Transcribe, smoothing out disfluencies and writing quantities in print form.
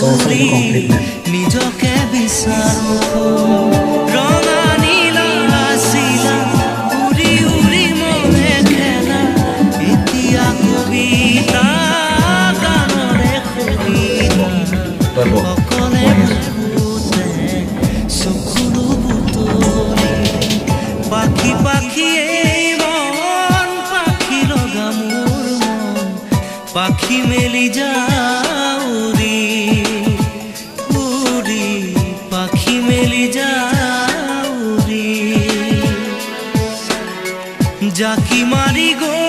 উৰি নিজকে বিচাৰো ৰঙা নীলা চিলা উৰি উৰি মনে খেলা এতিয়া কবিতা গানৰে কবিতা অকলে ভাবোতে চকুলো বুটলি পাখি পাখিয়ে মন পাখি লগা মোৰ মন পাখি মেলি যাউৰি উৰি পাখি মেলি যাউৰি জাকি মাৰি গৈ